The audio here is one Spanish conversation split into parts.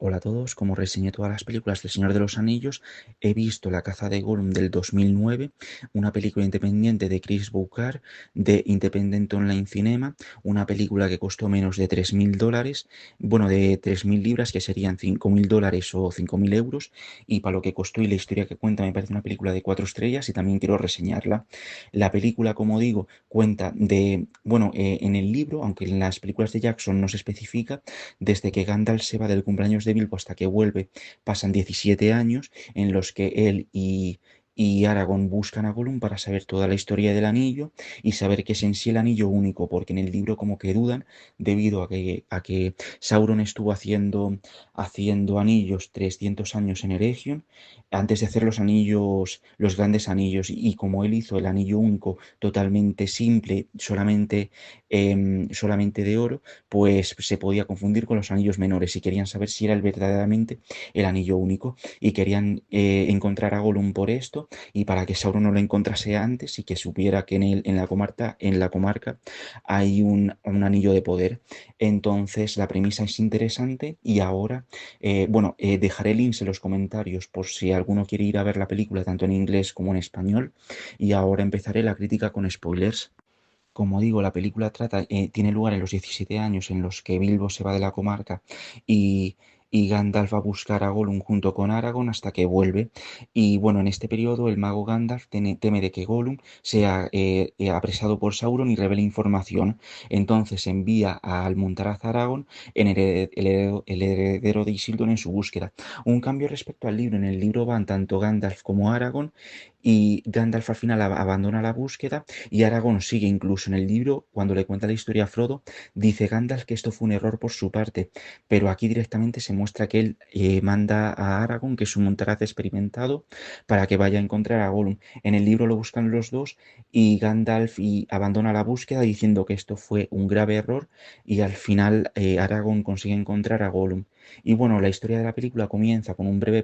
Hola a todos, como reseñé todas las películas del Señor de los Anillos, he visto La caza de Gollum del 2009, una película independiente de Chris Bouchard de Independent Online Cinema, una película que costó menos de $3.000, bueno, de 3.000 libras, que serían $5.000 o 5.000 euros, y para lo que costó y la historia que cuenta me parece una película de 4 estrellas y también quiero reseñarla. La película, como digo, cuenta de, bueno, en el libro, aunque en las películas de Jackson no se especifica, desde que Gandalf se va del cumpleaños de Bilbo hasta que vuelve, pasan 17 años en los que él y Aragorn buscan a Gollum para saber toda la historia del anillo y saber qué es en sí el anillo único, porque en el libro como que dudan debido a que Sauron estuvo haciendo anillos 300 años en Eregion antes de hacer los anillos, los grandes anillos, y como él hizo el anillo único totalmente simple, solamente de oro, pues se podía confundir con los anillos menores y querían saber si era verdaderamente el anillo único y querían encontrar a Gollum por esto y para que Sauron no lo encontrase antes y que supiera que en la comarca hay un anillo de poder. Entonces la premisa es interesante y ahora, bueno, dejaré links en los comentarios por si alguno quiere ir a ver la película tanto en inglés como en español, y ahora empezaré la crítica con spoilers. Como digo, la película tiene lugar en los 17 años en los que Bilbo se va de la comarca y, y Gandalf va a buscar a Gollum junto con Aragorn hasta que vuelve. Y bueno, en este periodo el mago Gandalf teme de que Gollum sea apresado por Sauron y revele información. Entonces envía a Almuntaraz Aragorn, el heredero de Isildur, en su búsqueda. Un cambio respecto al libro: en el libro van tanto Gandalf como Aragorn, y Gandalf al final abandona la búsqueda y Aragorn sigue. Incluso en el libro, cuando le cuenta la historia a Frodo, dice Gandalf que esto fue un error por su parte, pero aquí directamente se muestra que él manda a Aragorn, que es un Montaraz experimentado, para que vaya a encontrar a Gollum. En el libro lo buscan los dos y Gandalf abandona la búsqueda diciendo que esto fue un grave error, y al final Aragorn consigue encontrar a Gollum. Y bueno, la historia de la película comienza con un breve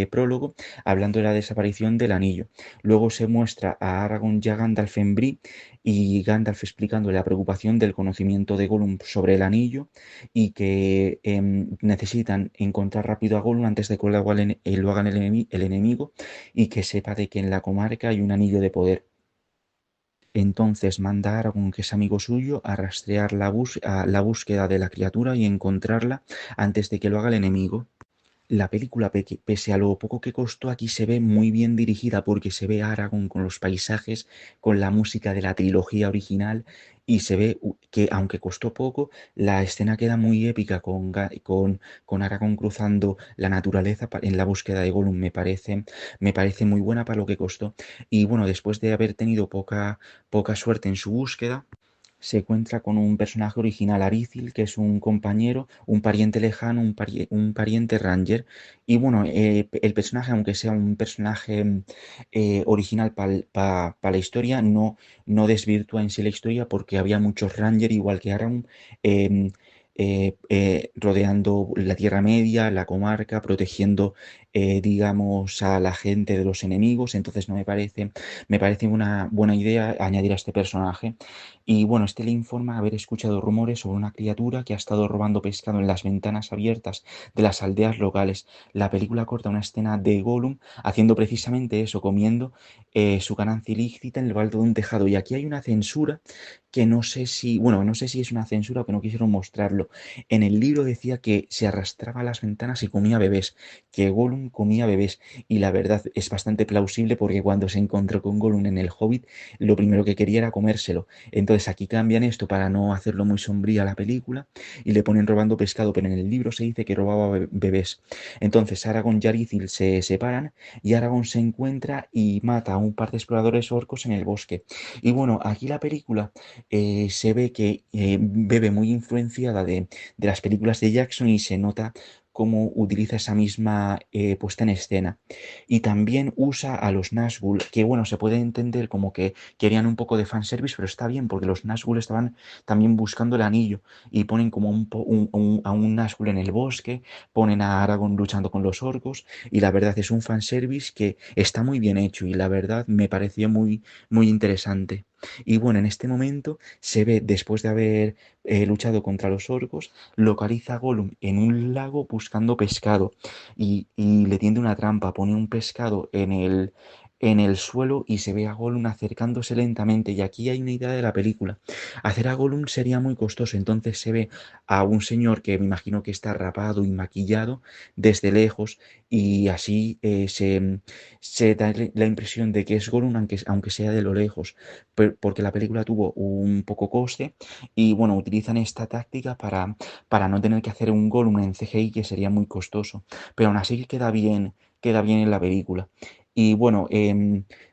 prólogo hablando de la desaparición del anillo. Luego se muestra a Aragorn y a Gandalf en Bree, y Gandalf explicándole la preocupación del conocimiento de Gollum sobre el anillo y que necesitan encontrar rápido a Gollum antes de que lo hagan el enemigo, y que sepa de que en la comarca hay un anillo de poder. Entonces manda a Aragorn, que es amigo suyo, a rastrear la búsqueda de la criatura y encontrarla antes de que lo haga el enemigo. La película, pese a lo poco que costó, aquí se ve muy bien dirigida porque se ve a Aragorn con los paisajes, con la música de la trilogía original, y se ve que aunque costó poco, la escena queda muy épica con Aragorn cruzando la naturaleza en la búsqueda de Gollum. Me parece muy buena para lo que costó. Y bueno, después de haber tenido poca suerte en su búsqueda, se encuentra con un personaje original, Arithil, que es un compañero, un pariente lejano, un pariente ranger. Y bueno, el personaje, aunque sea un personaje original para la historia, no desvirtúa en sí la historia, porque había muchos ranger, igual que Aragorn, em, rodeando la Tierra Media, la comarca, protegiendo, digamos, a la gente de los enemigos. Entonces no me parece una buena idea añadir a este personaje. Y bueno, este le informa haber escuchado rumores sobre una criatura que ha estado robando pescado en las ventanas abiertas de las aldeas locales. La película corta una escena de Gollum haciendo precisamente eso, comiendo su ganancia ilícita en lo alto de un tejado. Y aquí hay una censura que no sé si, bueno, no sé si es una censura o que no quisieron mostrarlo. En el libro decía que se arrastraba a las ventanas y comía bebés, que Gollum comía bebés. Y la verdad es bastante plausible, porque cuando se encontró con Gollum en el Hobbit, lo primero que quería era comérselo. Entonces aquí cambian esto para no hacerlo muy sombría la película y le ponen robando pescado, pero en el libro se dice que robaba bebés. Entonces Aragorn y Arithil se separan y Aragorn se encuentra y mata a un par de exploradores orcos en el bosque. Y bueno, aquí la película se ve que bebe muy influenciada de las películas de Jackson, y se nota cómo utiliza esa misma puesta en escena. Y también usa a los Nazgûl, que bueno, se puede entender como que querían un poco de fanservice, pero está bien porque los Nazgûl estaban también buscando el anillo, y ponen como a un Nazgûl en el bosque, ponen a Aragorn luchando con los orcos, y la verdad es un fanservice que está muy bien hecho y la verdad me pareció muy, muy interesante. Y bueno, en este momento se ve, después de haber luchado contra los orcos, localiza a Gollum en un lago buscando pescado y le tiende una trampa, pone un pescado en el suelo y se ve a Gollum acercándose lentamente. Y aquí hay una idea de la película. Hacer a Gollum sería muy costoso, entonces se ve a un señor que me imagino que está rapado y maquillado desde lejos y así se da la impresión de que es Gollum aunque sea de lo lejos, porque la película tuvo un poco coste y bueno, utilizan esta táctica para no tener que hacer un Gollum en CGI que sería muy costoso, pero aún así queda bien en la película. Y bueno,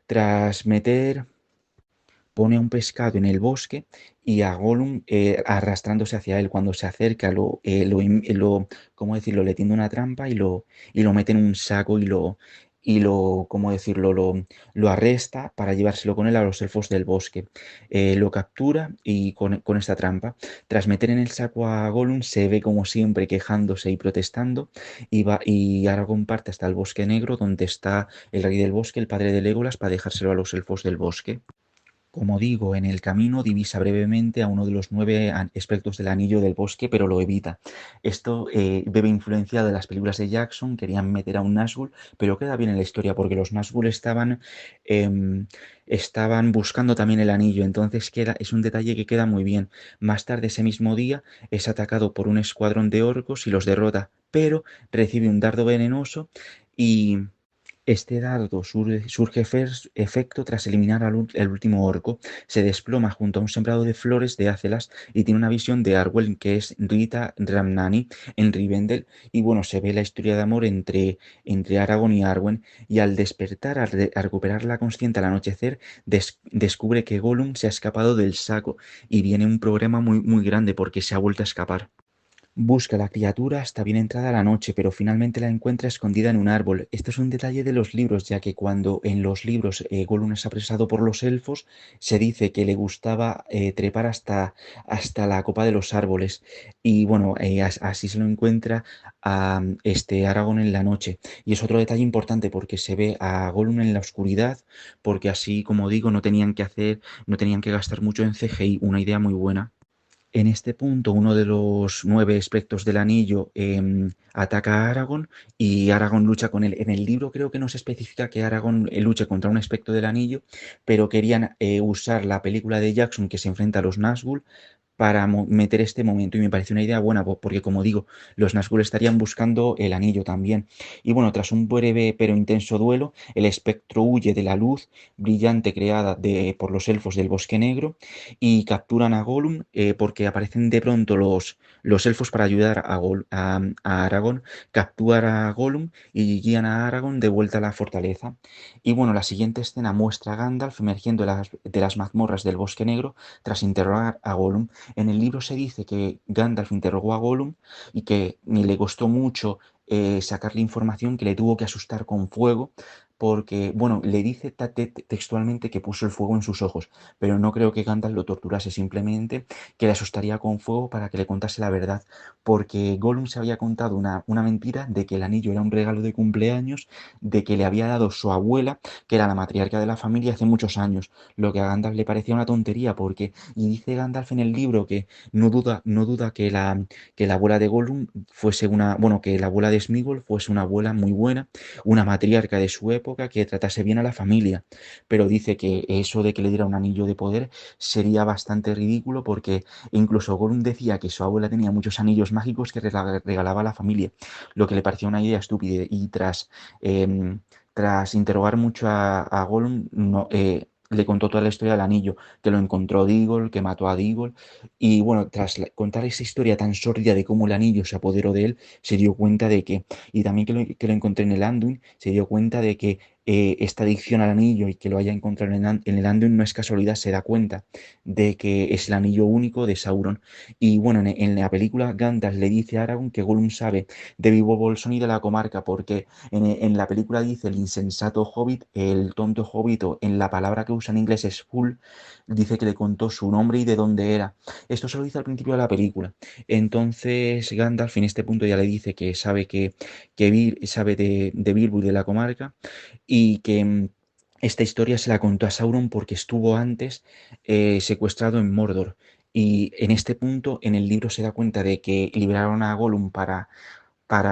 tras meter pone a un pescado en el bosque y a Gollum arrastrándose hacia él. Cuando se acerca, ¿cómo decirlo? Le tiende una trampa y lo mete en un saco ¿cómo decirlo? Lo arresta para llevárselo con él a los elfos del bosque. Lo captura y con esta trampa. Tras meter en el saco a Gollum, se ve como siempre quejándose y protestando y Aragorn parte hasta el bosque negro donde está el rey del bosque, el padre de Legolas, para dejárselo a los elfos del bosque. Como digo, en el camino divisa brevemente a uno de los 9 espectros del Anillo del Bosque, pero lo evita. Esto bebe influencia de las películas de Jackson, querían meter a un Nazgûl, pero queda bien en la historia porque los Nazgûl em, estaban buscando también el anillo, entonces es un detalle que queda muy bien. Más tarde ese mismo día es atacado por un escuadrón de orcos y los derrota, pero recibe un dardo venenoso y este dardo surge efecto tras eliminar el último orco. Se desploma junto a un sembrado de flores de Ácelas y tiene una visión de Arwen, que es Rita Ramnani, en Rivendell. Y bueno, se ve la historia de amor entre Aragorn y Arwen. Y al despertar, a recuperar la consciente al anochecer, descubre que Gollum se ha escapado del saco. Y viene un problema muy, muy grande porque se ha vuelto a escapar. Busca a la criatura hasta bien entrada la noche, pero finalmente la encuentra escondida en un árbol. Esto es un detalle de los libros, ya que cuando en los libros Gollum es apresado por los elfos, se dice que le gustaba trepar hasta la copa de los árboles. Y bueno, así se lo encuentra a este Aragorn en la noche. Y es otro detalle importante porque se ve a Gollum en la oscuridad, porque así, como digo, no tenían que gastar mucho en CGI, una idea muy buena. En este punto, uno de los 9 espectros del anillo ataca a Aragorn y Aragorn lucha con él. En el libro creo que no se especifica que Aragorn luche contra un espectro del anillo, pero querían usar la película de Jackson que se enfrenta a los Nazgûl para meter este momento y me parece una idea buena porque como digo, los Nazgûl estarían buscando el anillo también. Y bueno, tras un breve pero intenso duelo, el espectro huye de la luz brillante creada por los elfos del Bosque Negro y capturan a Gollum porque aparecen de pronto los elfos para ayudar a Aragorn, capturan a Gollum y guían a Aragorn de vuelta a la fortaleza. Y bueno, la siguiente escena muestra a Gandalf emergiendo de las mazmorras del Bosque Negro tras interrogar a Gollum. En el libro se dice que Gandalf interrogó a Gollum y que le costó mucho sacarle información, que le tuvo que asustar con fuego, porque, bueno, le dice textualmente que puso el fuego en sus ojos, pero no creo que Gandalf lo torturase, simplemente que le asustaría con fuego para que le contase la verdad, porque Gollum se había contado una mentira de que el anillo era un regalo de cumpleaños, de que le había dado su abuela, que era la matriarca de la familia hace muchos años, lo que a Gandalf le parecía una tontería, porque, y dice Gandalf en el libro que no duda que la abuela de Gollum fuese bueno, que la abuela de Sméagol fuese una abuela muy buena, una matriarca de su época que tratase bien a la familia, pero dice que eso de que le diera un anillo de poder sería bastante ridículo porque incluso Gollum decía que su abuela tenía muchos anillos mágicos que regalaba a la familia, lo que le parecía una idea estúpida y em, tras interrogar mucho a Gollum, no, le contó toda la historia del anillo, que lo encontró Deagol, que mató a Deagol, y bueno, tras contar esa historia tan sórdida de cómo el anillo se apoderó de él, se dio cuenta de y también que lo encontré en el Anduin, se dio cuenta de que esta adicción al anillo y que lo haya encontrado en el Anduin no es casualidad, se da cuenta de que es el anillo único de Sauron. Y bueno, en la película Gandalf le dice a Aragorn que Gollum sabe de Bilbo Bolsón y de la comarca, porque en la película dice el insensato hobbit, el tonto hobbit, o en la palabra que usa en inglés es fool, dice que le contó su nombre y de dónde era. Esto se lo dice al principio de la película. Entonces Gandalf en este punto ya le dice que sabe sabe de Bilbo y de la comarca y que esta historia se la contó a Sauron porque estuvo antes secuestrado en Mordor. Y en este punto, en el libro se da cuenta de que liberaron a Gollum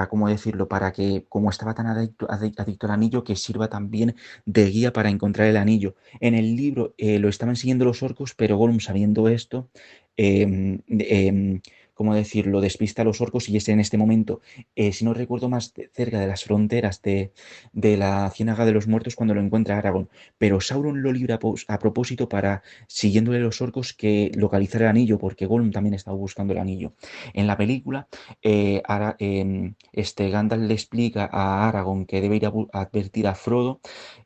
¿cómo decirlo? Para que, como estaba tan adicto al anillo, que sirva también de guía para encontrar el anillo. En el libro lo estaban siguiendo los orcos, pero Gollum, sabiendo esto, ¿cómo decirlo? Despista a los orcos y es en este momento, si no recuerdo más, cerca de las fronteras de la Ciénaga de los Muertos cuando lo encuentra Aragorn. Pero Sauron lo libra a propósito para, siguiéndole los orcos, que localizar el anillo, porque Gollum también estaba buscando el anillo. En la película Gandalf le explica a Aragorn que debe ir a advertir a Frodo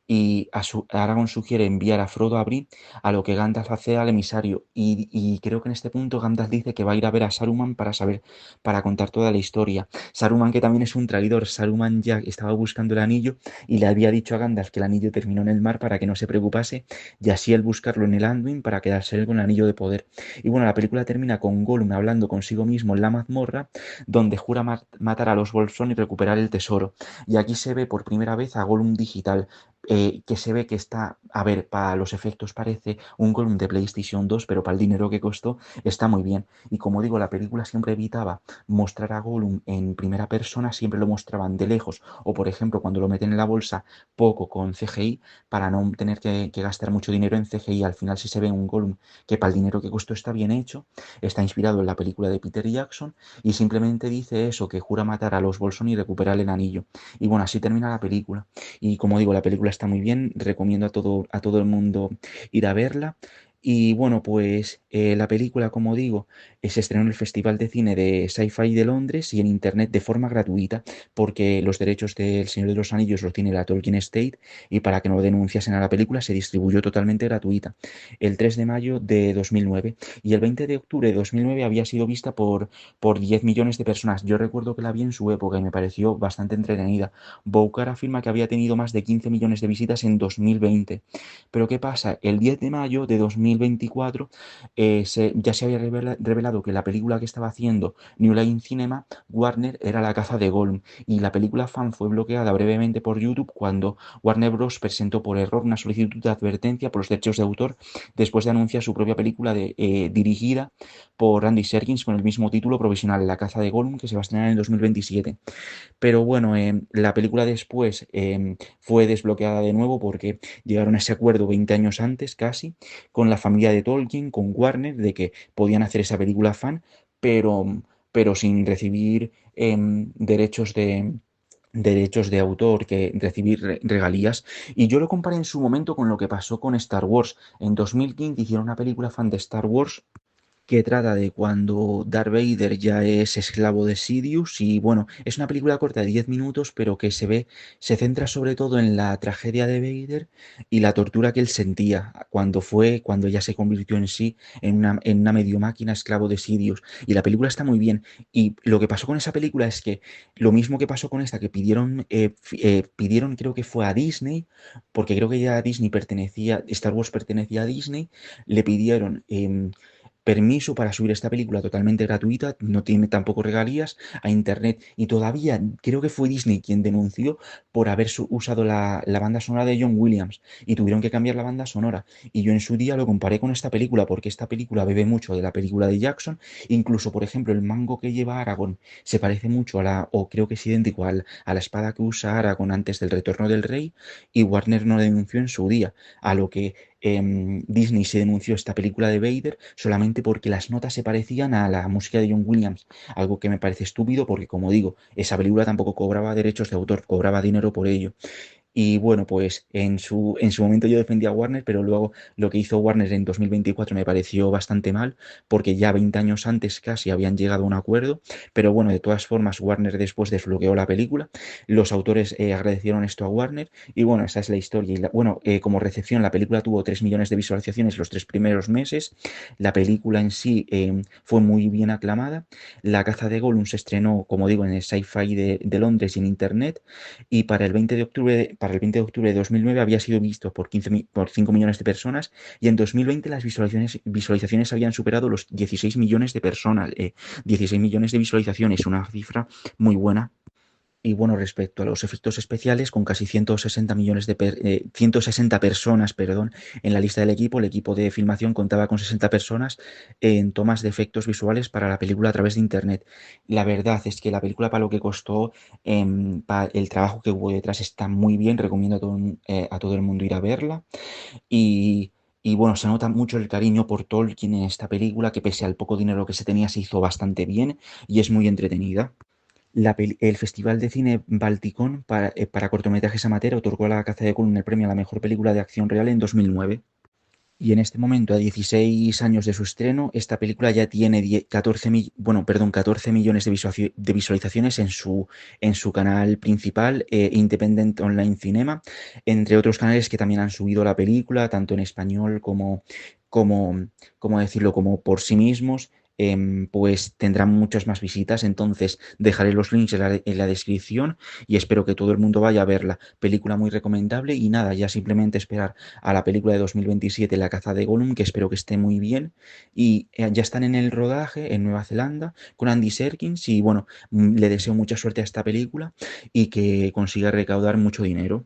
y Aragorn sugiere enviar a Frodo a Bree, a lo que Gandalf hace al emisario. Y creo que en este punto Gandalf dice que va a ir a ver a Saruman para contar toda la historia. Saruman, que también es un traidor. Saruman ya estaba buscando el anillo y le había dicho a Gandalf que el anillo terminó en el mar para que no se preocupase, y así él buscarlo en el Anduin para quedarse él con el anillo de poder. Y bueno, la película termina con Gollum hablando consigo mismo en la mazmorra, donde jura matar a los Bolsón y recuperar el tesoro. Y aquí se ve por primera vez a Gollum digital, que se ve que está, a ver, para los efectos parece un Gollum de PlayStation 2, pero para el dinero que costó está muy bien. Y como digo, la película siempre evitaba mostrar a Gollum en primera persona, siempre lo mostraban de lejos, o por ejemplo cuando lo meten en la bolsa, poco con CGI, para no tener que gastar mucho dinero en CGI. Al final sí se ve un Gollum que para el dinero que costó está bien hecho, está inspirado en la película de Peter Jackson, y simplemente dice eso, que jura matar a los Bolsón y recuperar el anillo. Y bueno, así termina la película. Y como digo, la película está muy bien, recomiendo a todo el mundo ir a verla. Y bueno, pues la película, como digo, se estrenó en el Festival de Cine de Sci-Fi de Londres y en Internet de forma gratuita, porque los derechos del Señor de los Anillos los tiene la Tolkien Estate, y para que no denunciasen a la película se distribuyó totalmente gratuita el 3 de mayo de 2009, y el 20 de octubre de 2009 había sido vista por 10 millones de personas. Yo recuerdo que la vi en su época y me pareció bastante entretenida. Boucar afirma que había tenido más de 15 millones de visitas en 2020. Pero ¿qué pasa? El 10 de mayo de 2024 ya se había revelado que la película que estaba haciendo New Line Cinema, Warner, era La caza de Gollum. Y la película fan fue bloqueada brevemente por YouTube cuando Warner Bros. Presentó por error una solicitud de advertencia por los derechos de autor después de anunciar su propia película dirigida por Andy Serkis con el mismo título provisional, La caza de Gollum, que se va a estrenar en 2027. Pero bueno, la película después fue desbloqueada de nuevo porque llegaron a ese acuerdo 20 años antes casi con la familia de Tolkien, con Warner, de que podían hacer esa película fan, pero sin recibir derechos de autor, que recibir regalías. Y yo lo comparé en su momento con lo que pasó con Star Wars. En 2015 hicieron una película fan de Star Wars que trata de cuando Darth Vader ya es esclavo de Sidious. Y bueno, es una película corta de 10 minutos, pero que se centra sobre todo en la tragedia de Vader y la tortura que él sentía cuando ya se convirtió en sí en una medio máquina esclavo de Sidious. Y la película está muy bien. Y lo que pasó con esa película es que lo mismo que pasó con esta, que pidieron, creo que fue a Disney, porque creo que ya Disney Star Wars pertenecía a Disney, le pidieron permiso para subir esta película totalmente gratuita, no tiene tampoco regalías, a internet, y todavía creo que fue Disney quien denunció por haber usado la banda sonora de John Williams, y tuvieron que cambiar la banda sonora. Y yo en su día lo comparé con esta película porque esta película bebe mucho de la película de Jackson. Incluso, por ejemplo, el mango que lleva Aragorn se parece mucho o creo que es idéntico a la espada que usa Aragorn antes del retorno del rey, y Warner no denunció en su día, a lo que Disney se denunció esta película de Vader solamente porque las notas se parecían a la música de John Williams, algo que me parece estúpido porque, como digo, esa película tampoco cobraba derechos de autor, cobraba dinero por ello. Y bueno, pues en su momento yo defendía a Warner, pero luego lo que hizo Warner en 2024 me pareció bastante mal, porque ya 20 años antes casi habían llegado a un acuerdo. Pero bueno, de todas formas, Warner después desbloqueó la película, los autores agradecieron esto a Warner, y bueno, esa es la historia. Y bueno, como recepción, la película tuvo 3 millones de visualizaciones los 3 primeros meses. La película en sí fue muy bien aclamada. La caza de Gollum se estrenó, como digo, en el Sci-Fi de Londres y en Internet, y para el 20 de octubre de 2009 había sido visto por 5 millones de personas, y en 2020 las visualizaciones habían superado los 16 millones de personas, 16 millones de visualizaciones, una cifra muy buena. Y bueno, respecto a los efectos especiales, con casi 160 millones de 160 personas, perdón, en la lista del equipo, el equipo de filmación contaba con 60 personas en tomas de efectos visuales para la película a través de internet. La verdad es que la película, para lo que costó, el trabajo que hubo detrás está muy bien. Recomiendo a todo el mundo ir a verla. Y, y bueno, se nota mucho el cariño por Tolkien en esta película, que pese al poco dinero que se tenía, se hizo bastante bien y es muy entretenida. El Festival de Cine Balticón para cortometrajes amateur otorgó a La Caza de Column el premio a la mejor película de acción real en 2009. Y en este momento, a 16 años de su estreno, esta película ya tiene 14 millones de visualizaciones en su canal principal, Independent Online Cinema, entre otros canales que también han subido la película, tanto en español como, como decirlo, como por sí mismos. Pues tendrán muchas más visitas. Entonces dejaré los links en la descripción y espero que todo el mundo vaya a verla. Película muy recomendable y nada, ya simplemente esperar a la película de 2027, La caza de Gollum, que espero que esté muy bien. Y ya están en el rodaje en Nueva Zelanda con Andy Serkins y bueno, le deseo mucha suerte a esta película y que consiga recaudar mucho dinero.